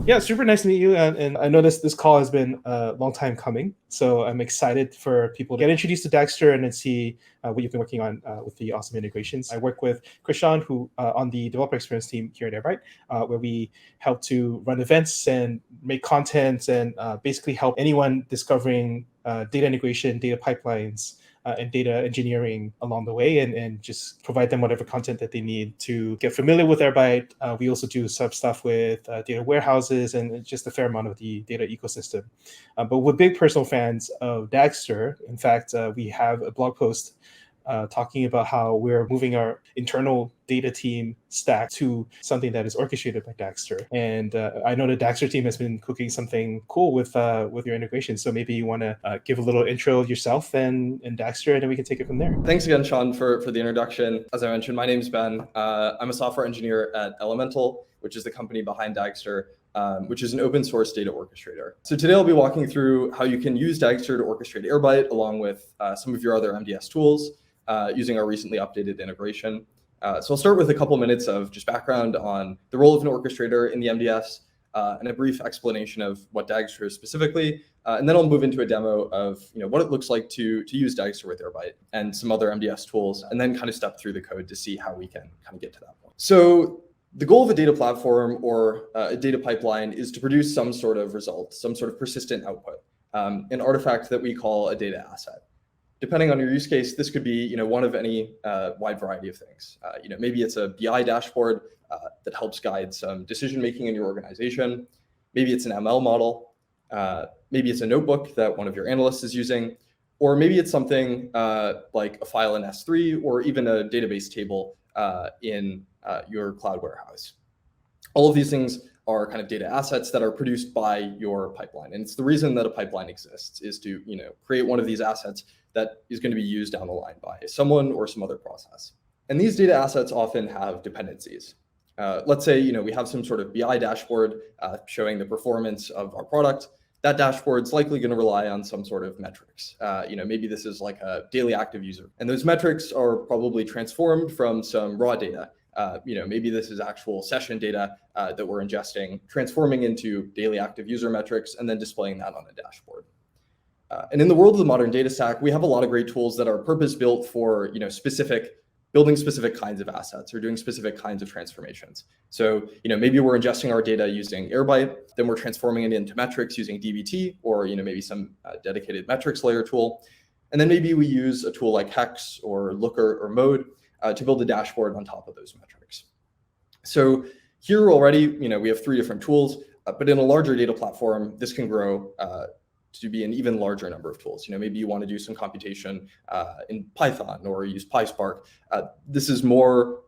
Yeah, super nice to meet you. And I noticed this call has been a long time coming. So I'm excited for people to get introduced to Dagster and then see what you've been working on with the awesome integrations. I work with Shawn, who on the developer experience team here at Airbyte, where we help to run events and make content and basically help anyone discovering data integration, data pipelines, and data engineering along the way, and just provide them whatever content that they need to get familiar with Airbyte. We also do some stuff with data warehouses and just a fair amount of the data ecosystem. But we're big personal fans of Dagster. In fact, we have a blog post talking about how we're moving our internal data team stack to something that is orchestrated by Dagster. And I know the Dagster team has been cooking something cool with your integration. So maybe you want to give a little intro yourself and Dagster, and then we can take it from there. Thanks again, Shawn, for the introduction. As I mentioned, my name's Ben. I'm a software engineer at Elemental, which is the company behind Dagster, which is an open source data orchestrator. So today I'll be walking through how you can use Dagster to orchestrate Airbyte along with some of your other MDS tools using our recently updated integration. So I'll start with a couple minutes of just background on the role of an orchestrator in the MDS and a brief explanation of what Dagster is specifically. And then I'll move into a demo of what it looks like to use Dagster with Airbyte and some other MDS tools, and then kind of step through the code to see how we can kind of get to that point. So the goal of a data platform or a data pipeline is to produce some sort of result, some sort of persistent output, an artifact that we call a data asset. Depending on your use case, this could be one of any wide variety of things. Maybe it's a BI dashboard that helps guide some decision making in your organization. Maybe it's an ML model. Maybe it's a notebook that one of your analysts is using, or maybe it's something like a file in S3 or even a database table in your cloud warehouse. All of these things are kind of data assets that are produced by your pipeline. And it's the reason that a pipeline exists is to create one of these assets that is going to be used down the line by someone or some other process. And these data assets often have dependencies. Let's say we have some sort of BI dashboard showing the performance of our product. That dashboard's likely going to rely on some sort of metrics. Maybe this is like a daily active user. And those metrics are probably transformed from some raw data. Maybe this is actual session data that we're ingesting, transforming into daily active user metrics, and then displaying that on a dashboard. And in the world of the modern data stack, we have a lot of great tools that are purpose-built for building specific kinds of assets or doing specific kinds of transformations. So maybe we're ingesting our data using Airbyte, then we're transforming it into metrics using dbt, or maybe some dedicated metrics layer tool. And then maybe we use a tool like Hex or Looker or Mode to build a dashboard on top of those metrics. So here already, we have 3 different tools, but in a larger data platform, this can grow to be an even larger number of tools. Maybe you want to do some computation in Python or use PySpark. This is more,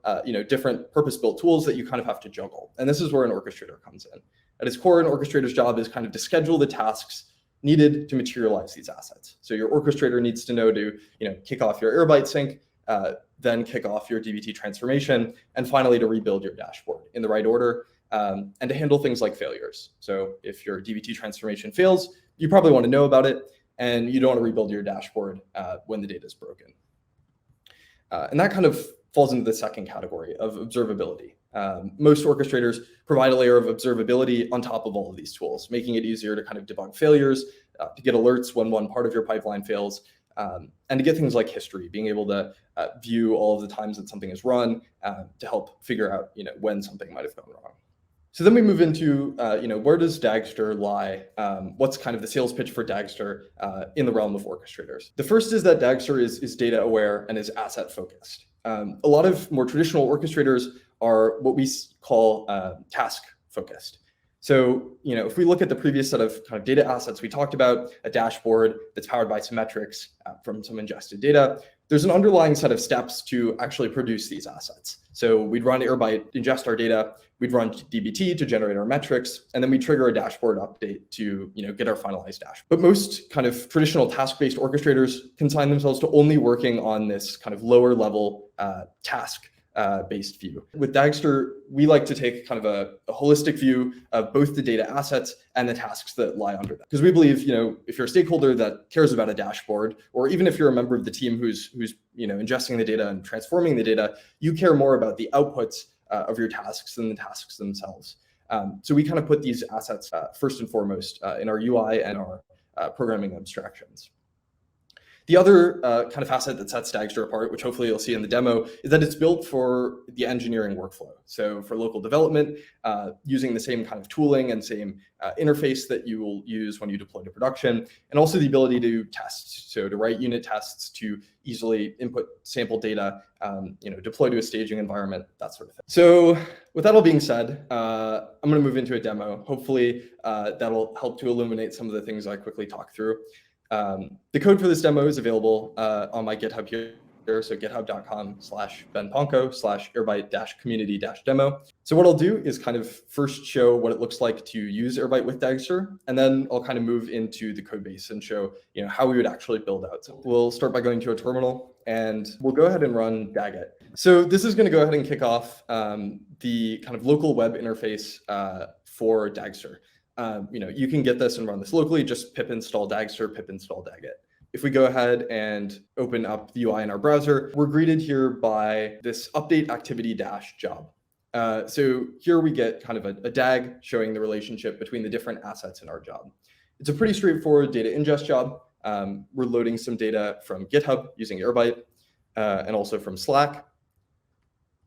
different purpose-built tools that you kind of have to juggle. And this is where an orchestrator comes in. At its core, an orchestrator's job is kind of to schedule the tasks needed to materialize these assets. So your orchestrator needs to know to, kick off your Airbyte sync, then kick off your dbt transformation, and finally to rebuild your dashboard in the right order, and to handle things like failures. So if your dbt transformation fails, you probably want to know about it, and you don't want to rebuild your dashboard when the data is broken. And that kind of falls into the second category of observability. Most orchestrators provide a layer of observability on top of all of these tools, making it easier to kind of debug failures, to get alerts when one part of your pipeline fails, and to get things like history, being able to view all of the times that something is run to help figure out when something might have gone wrong. So then we move into, where does Dagster lie? What's kind of the sales pitch for Dagster in the realm of orchestrators? The first is that Dagster is data aware and is asset focused. A lot of more traditional orchestrators are what we call task focused. So, if we look at the previous set of kind of data assets, we talked about a dashboard that's powered by some metrics from some ingested data. There's an underlying set of steps to actually produce these assets. So we'd run Airbyte, ingest our data, we'd run dbt to generate our metrics, and then we trigger a dashboard update to get our finalized dashboard. But most kind of traditional task-based orchestrators consign themselves to only working on this kind of lower level task based view. With Dagster, we like to take kind of a holistic view of both the data assets and the tasks that lie under them. Because we believe, if you're a stakeholder that cares about a dashboard, or even if you're a member of the team who's ingesting the data and transforming the data, you care more about the outputs of your tasks than the tasks themselves. So we kind of put these assets first and foremost in our UI and our programming abstractions. The other kind of facet that sets Dagster apart, which hopefully you'll see in the demo, is that it's built for the engineering workflow. So for local development, using the same kind of tooling and same interface that you will use when you deploy to production, and also the ability to test. So to write unit tests, to easily input sample data, deploy to a staging environment, that sort of thing. So with that all being said, I'm going to move into a demo. Hopefully that'll help to illuminate some of the things I quickly talk through. The code for this demo is available on my GitHub here. So github.com/benpankow/airbyte-community-demo. So what I'll do is kind of first show what it looks like to use Airbyte with Dagster, and then I'll kind of move into the code base and show how we would actually build out. So we'll start by going to a terminal, and we'll go ahead and run dagit. So this is going to go ahead and kick off the kind of local web interface for Dagster. You can get this and run this locally, just pip install Dagster, pip install dagit. If we go ahead and open up the UI in our browser, we're greeted here by this update activity -job. So here we get kind of a DAG showing the relationship between the different assets in our job. It's a pretty straightforward data ingest job. We're loading some data from GitHub using Airbyte and also from Slack.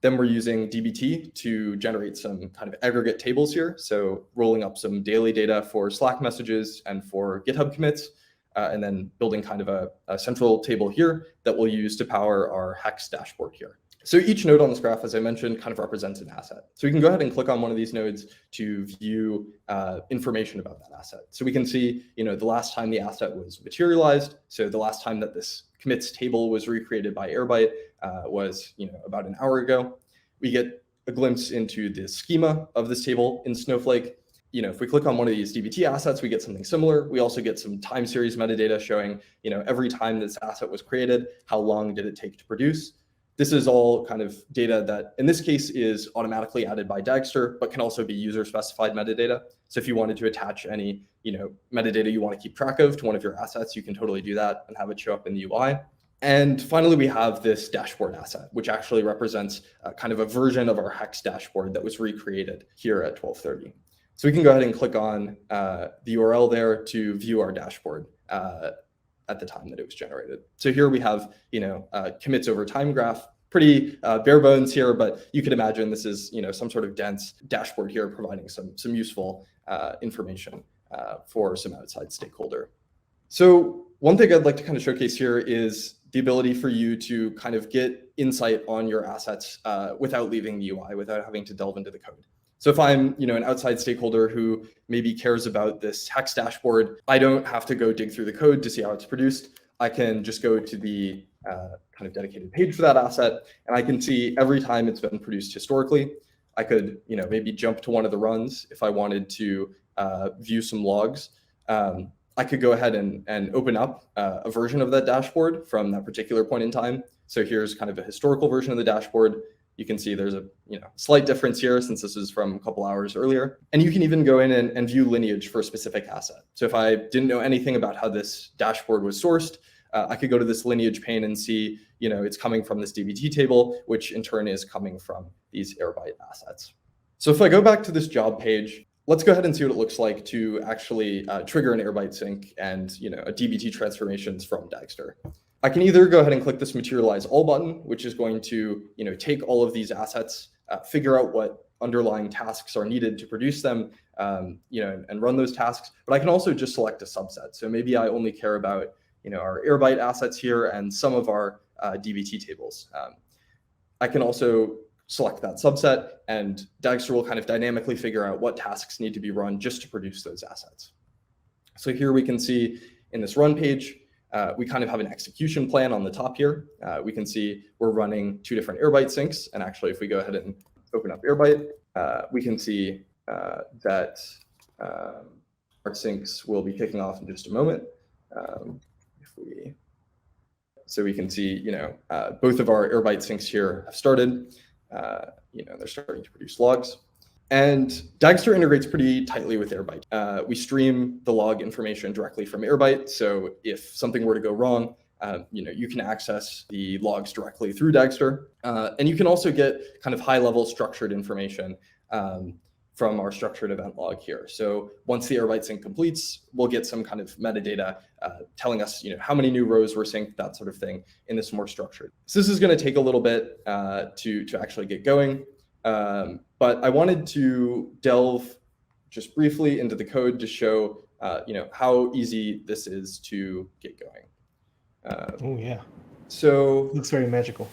Then we're using dbt to generate some kind of aggregate tables here. So rolling up some daily data for Slack messages and for GitHub commits, and then building kind of a central table here that we'll use to power our Hex dashboard here. So each node on this graph, as I mentioned, kind of represents an asset. So we can go ahead and click on one of these nodes to view information about that asset. So we can see, the last time the asset was materialized. So the last time that this commits table was recreated by Airbyte was, about an hour ago. We get a glimpse into the schema of this table in Snowflake. If we click on one of these dbt assets, we get something similar. We also get some time series metadata showing, every time this asset was created, how long did it take to produce. This is all kind of data that, in this case, is automatically added by Dagster, but can also be user-specified metadata. So if you wanted to attach any, metadata you want to keep track of to one of your assets, you can totally do that and have it show up in the UI. And finally, we have this dashboard asset, which actually represents kind of a version of our Hex dashboard that was recreated here at 12:30. So we can go ahead and click on the URL there to view our dashboard at the time that it was generated. So here we have, commits over time graph, pretty bare bones here, but you could imagine this is, some sort of dense dashboard here providing some useful information for some outside stakeholder. So one thing I'd like to kind of showcase here is the ability for you to kind of get insight on your assets without leaving the UI, without having to delve into the code. So if I'm, an outside stakeholder who maybe cares about this Hex dashboard, I don't have to go dig through the code to see how it's produced. I can just go to the kind of dedicated page for that asset, and I can see every time it's been produced historically. I could, maybe jump to one of the runs if I wanted to view some logs. I could go ahead and open up a version of that dashboard from that particular point in time. So here's kind of a historical version of the dashboard. You can see there's a slight difference here since this is from a couple hours earlier. And you can even go in and view lineage for a specific asset. So if I didn't know anything about how this dashboard was sourced, I could go to this lineage pane and see, it's coming from this dbt table, which in turn is coming from these Airbyte assets. So if I go back to this job page, let's go ahead and see what it looks like to actually trigger an Airbyte sync and a dbt transformations from Dagster. I can either go ahead and click this materialize all button, which is going to take all of these assets, figure out what underlying tasks are needed to produce them, and run those tasks. But I can also just select a subset. So maybe I only care about our Airbyte assets here and some of our dbt tables. I can also select that subset, and Dagster will kind of dynamically figure out what tasks need to be run just to produce those assets. So here we can see in this run page, we kind of have an execution plan on the top here. We can see we're running 2 different Airbyte syncs. And actually, if we go ahead and open up Airbyte, we can see that our syncs will be kicking off in just a moment. So we can see, both of our Airbyte syncs here have started. They're starting to produce logs. And Dagster integrates pretty tightly with Airbyte. We stream the log information directly from Airbyte. So if something were to go wrong, you can access the logs directly through Dagster. And you can also get kind of high-level structured information from our structured event log here. So once the Airbyte sync completes, we'll get some kind of metadata telling us, how many new rows were synced, that sort of thing, in this more structured. So this is going to take a little bit to actually get going. But I wanted to delve just briefly into the code to show, how easy this is to get going. Oh yeah. So looks very magical.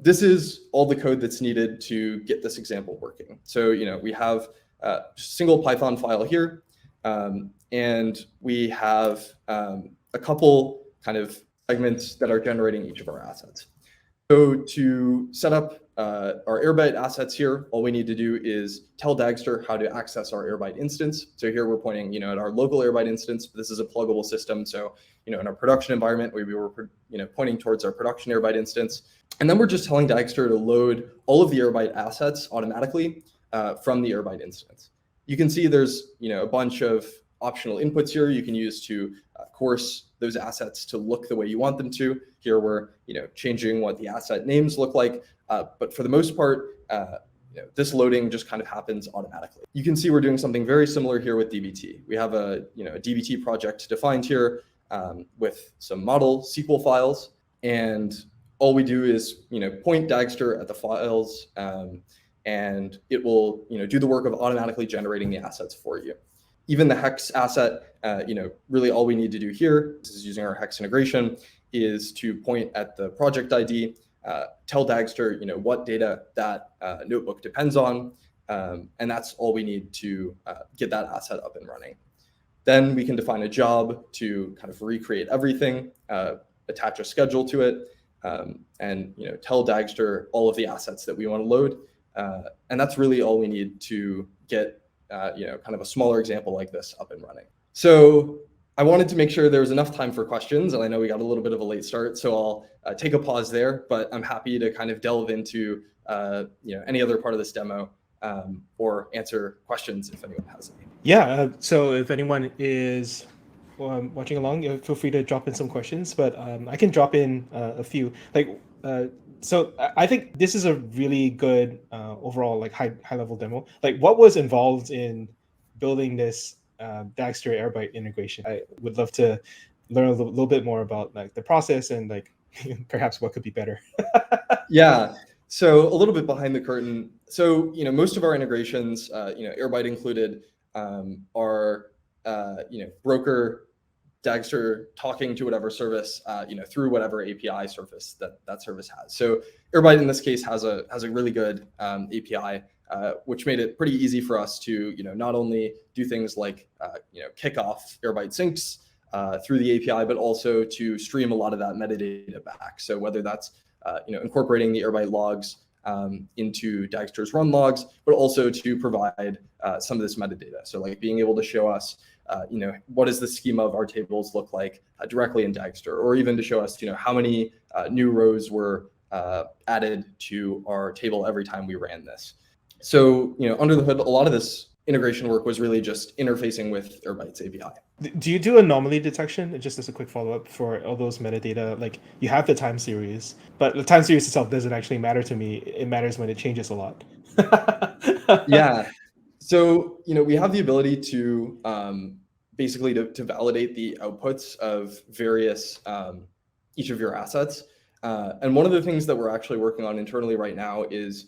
This is all the code that's needed to get this example working. So, we have a single Python file here, and we have a couple kind of segments that are generating each of our assets. So to set up our Airbyte assets here, all we need to do is tell Dagster how to access our Airbyte instance. So here we're pointing, at our local Airbyte instance. But this is a pluggable system. So, in our production environment, we were, pointing towards our production Airbyte instance. And then we're just telling Dagster to load all of the Airbyte assets automatically from the Airbyte instance. You can see there's, a bunch of optional inputs here you can use to course those assets to look the way you want them to. Here we're, changing what the asset names look like. But for the most part, this loading just kind of happens automatically. You can see we're doing something very similar here with DBT. We have a, a DBT project defined here with some model SQL files. And all we do is, point Dagster at the files, and it will, do the work of automatically generating the assets for you. Even the hex asset, really all we need to do here, this is using our hex integration, is to point at the project ID, tell Dagster, what data that notebook depends on, and that's all we need to get that asset up and running. Then we can define a job to kind of recreate everything, attach a schedule to it, and tell Dagster all of the assets that we want to load, and that's really all we need to get kind of a smaller example like this up and running. So I wanted to make sure there was enough time for questions, and I know we got a little bit of a late start, so I'll take a pause there, but I'm happy to kind of delve into any other part of this demo or answer questions if anyone has any. Yeah, so if anyone is watching along, feel free to drop in some questions, but I can drop in a few. So I think this is a really good overall high level demo. What was involved in building this Dagster Airbyte integration? I would love to learn a little bit more about the process and perhaps what could be better. Yeah. So a little bit behind the curtain. So most of our integrations, Airbyte included, are broker Dagster talking to whatever service, through whatever API surface that service has. So Airbyte in this case has a really good API, which made it pretty easy for us to, not only do things like, kick off Airbyte syncs through the API, but also to stream a lot of that metadata back. So whether that's, incorporating the Airbyte logs into Dagster's run logs, but also to provide some of this metadata. So being able to show us, what does the schema of our tables look like directly in Dagster, or even to show us, how many new rows were added to our table every time we ran this. So, under the hood, a lot of this integration work was really just interfacing with Airbyte's API. Do you do anomaly detection? Just as a quick follow-up for all those metadata, you have the time series, but the time series itself doesn't actually matter to me. It matters when it changes a lot. Yeah. So, we have the ability to basically to validate the outputs of various, each of your assets. And one of the things that we're actually working on internally right now is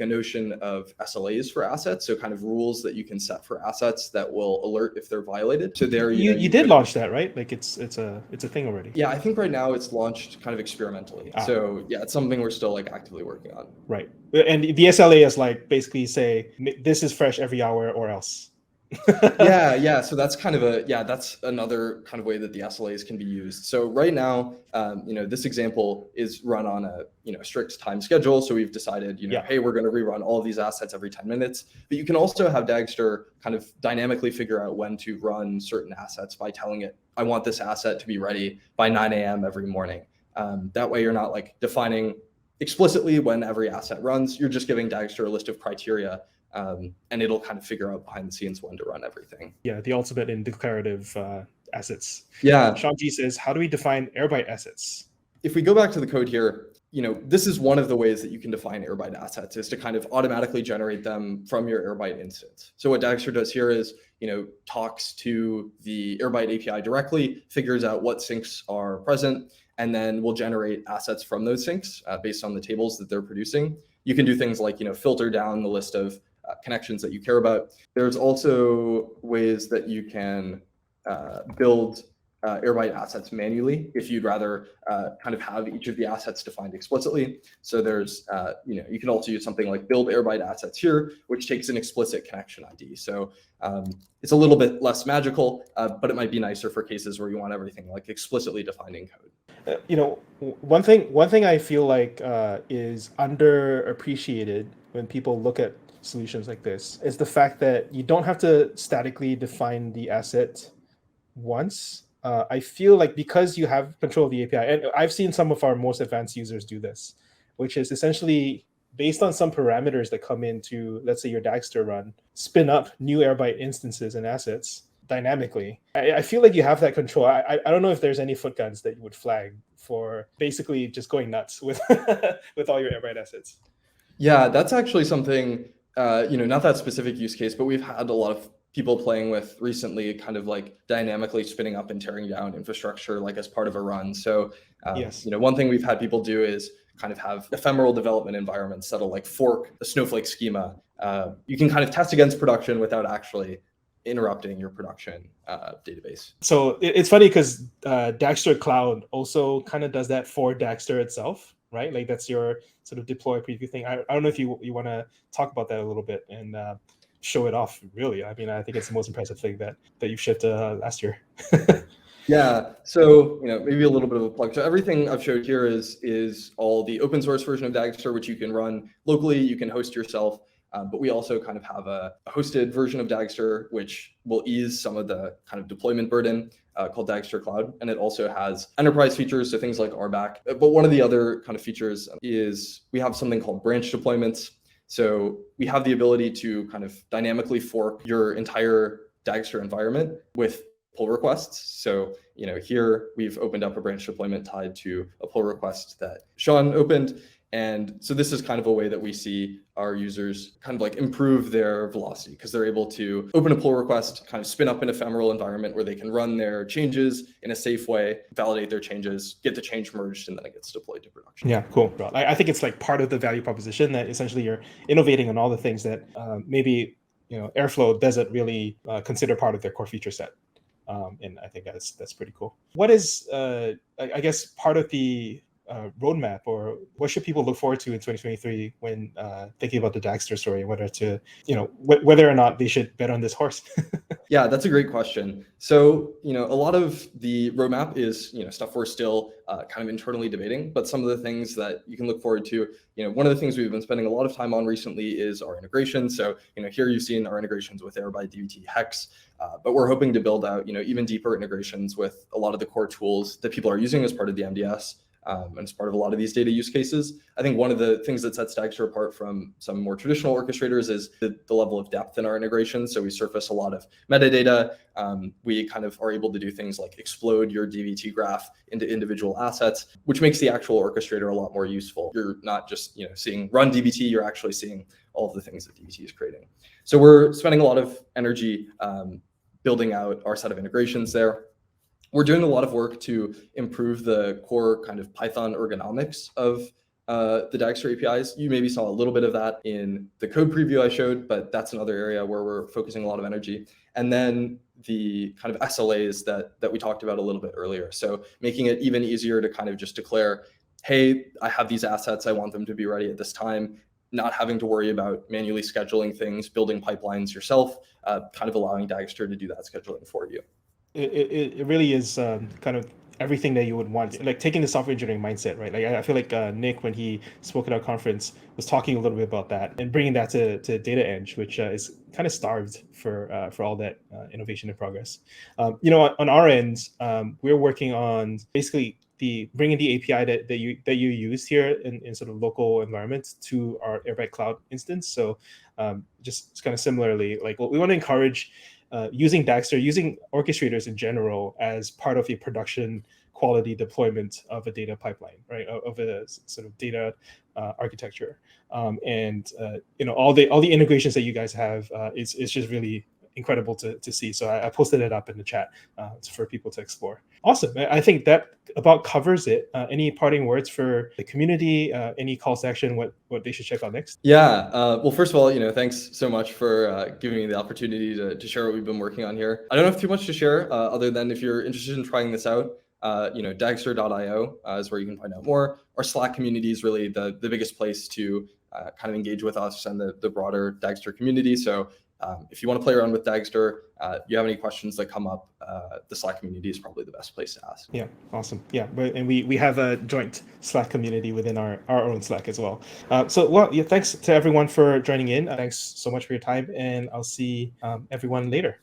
a notion of SLAs for assets. So kind of rules that you can set for assets that will alert if they're violated. So there, you did launch that, right? It's a thing already. Yeah, I think right now it's launched kind of experimentally. So yeah, it's something we're still actively working on. Right. And the SLA is basically say, this is fresh every hour or else. Yeah. So that's kind of that's another kind of way that the SLAs can be used. So right now, this example is run on a, strict time schedule. So we've decided, hey, we're going to rerun all of these assets every 10 minutes. But you can also have Dagster kind of dynamically figure out when to run certain assets by telling it, I want this asset to be ready by 9 a.m. every morning. That way you're not defining explicitly when every asset runs. You're just giving Dagster a list of criteria. And it'll kind of figure out behind the scenes when to run everything. Yeah, the ultimate in declarative assets. Yeah. Shawn G says, how do we define Airbyte assets? If we go back to the code here, this is one of the ways that you can define Airbyte assets, is to kind of automatically generate them from your Airbyte instance. So what Dagster does here is, talks to the Airbyte API directly, figures out what syncs are present, and then will generate assets from those syncs based on the tables that they're producing. You can do things like, filter down the list of connections that you care about. There's also ways that you can build Airbyte assets manually if you'd rather kind of have each of the assets defined explicitly. So there's, you can also use something like build Airbyte assets here, which takes an explicit connection ID. So it's a little bit less magical, but it might be nicer for cases where you want everything like explicitly defined in code. One thing I feel like is underappreciated when people look at solutions like this is the fact that you don't have to statically define the asset once. I feel like because you have control of the API, and I've seen some of our most advanced users do this, which is essentially based on some parameters that come into, let's say, your Dagster run, spin up new Airbyte instances and assets dynamically. I feel like you have that control. I don't know if there's any footguns that you would flag for basically just going nuts with with all your Airbyte assets. Yeah, that's actually something, not that specific use case, but we've had a lot of people playing with recently, kind of like dynamically spinning up and tearing down infrastructure like as part of a run. So, Yes. One thing we've had people do is kind of have ephemeral development environments that'll like fork a Snowflake schema. You can kind of test against production without actually interrupting your production database. So it's funny because Dagster Cloud also kind of does that for Dagster itself, right? Like that's your sort of deploy preview thing. I don't know if you want to talk about that a little bit and show it off, really. I mean, I think it's the most impressive thing that you've shipped last year. Yeah, so maybe a little bit of a plug. So everything I've showed here is all the open source version of Dagster, which you can run locally, you can host yourself. But we also kind of have a hosted version of Dagster, which will ease some of the kind of deployment burden called Dagster Cloud. And it also has enterprise features, so things like RBAC. But one of the other kind of features is we have something called branch deployments. So we have the ability to kind of dynamically fork your entire Dagster environment with pull requests. So, here we've opened up a branch deployment tied to a pull request that Shawn opened. And so this is kind of a way that we see our users kind of like improve their velocity, because they're able to open a pull request, kind of spin up an ephemeral environment where they can run their changes in a safe way, validate their changes, get the change merged, and then it gets deployed to production. Yeah, cool. I think it's like part of the value proposition that essentially you're innovating on all the things that maybe Airflow doesn't really consider part of their core feature set. And I think that's pretty cool. What is I guess part of the roadmap, or what should people look forward to in 2023 when thinking about the Dagster story, whether to whether or not they should bet on this horse? Yeah, that's a great question. So, a lot of the roadmap is, stuff we're still kind of internally debating, but some of the things that you can look forward to, one of the things we've been spending a lot of time on recently is our integration. So, here you've seen our integrations with Airbyte, DBT, Hex, but we're hoping to build out, even deeper integrations with a lot of the core tools that people are using as part of the MDS. And as part of a lot of these data use cases. I think one of the things that sets Dagster apart from some more traditional orchestrators is the level of depth in our integration. So we surface a lot of metadata. We kind of are able to do things like explode your DBT graph into individual assets, which makes the actual orchestrator a lot more useful. You're not just seeing run DBT, you're actually seeing all of the things that DBT is creating. So we're spending a lot of energy building out our set of integrations there. We're doing a lot of work to improve the core kind of Python ergonomics of the Dagster APIs. You maybe saw a little bit of that in the code preview I showed, but that's another area where we're focusing a lot of energy. And then the kind of SLAs that we talked about a little bit earlier. So making it even easier to kind of just declare, hey, I have these assets, I want them to be ready at this time, not having to worry about manually scheduling things, building pipelines yourself, kind of allowing Dagster to do that scheduling for you. It really is kind of everything that you would want, like taking the software engineering mindset, right? Like I feel like Nick, when he spoke at our conference, was talking a little bit about that and bringing that to Data Eng, which is kind of starved for all that innovation and progress. On our end, we're working on basically bringing the API that you use here in sort of local environments to our Airbyte Cloud instance. So just kind of similarly, like we want to encourage using Dagster, using orchestrators in general as part of a production quality deployment of a data pipeline, right? Of a sort of data architecture. And all the integrations that you guys have is just really incredible to see. So I posted it up in the chat for people to explore. Awesome. I think that about covers it. Any parting words for the community? Any calls to action? What they should check out next? Yeah. Well, first of all, thanks so much for giving me the opportunity to share what we've been working on here. I don't have too much to share other than if you're interested in trying this out, dagster.io is where you can find out more. Our Slack community is really the biggest place to kind of engage with us and the broader Dagster community. So if you want to play around with Dagster, you have any questions that come up, the Slack community is probably the best place to ask. Yeah, awesome. Yeah, and we have a joint Slack community within our own Slack as well. Thanks to everyone for joining in. Thanks so much for your time, and I'll see everyone later.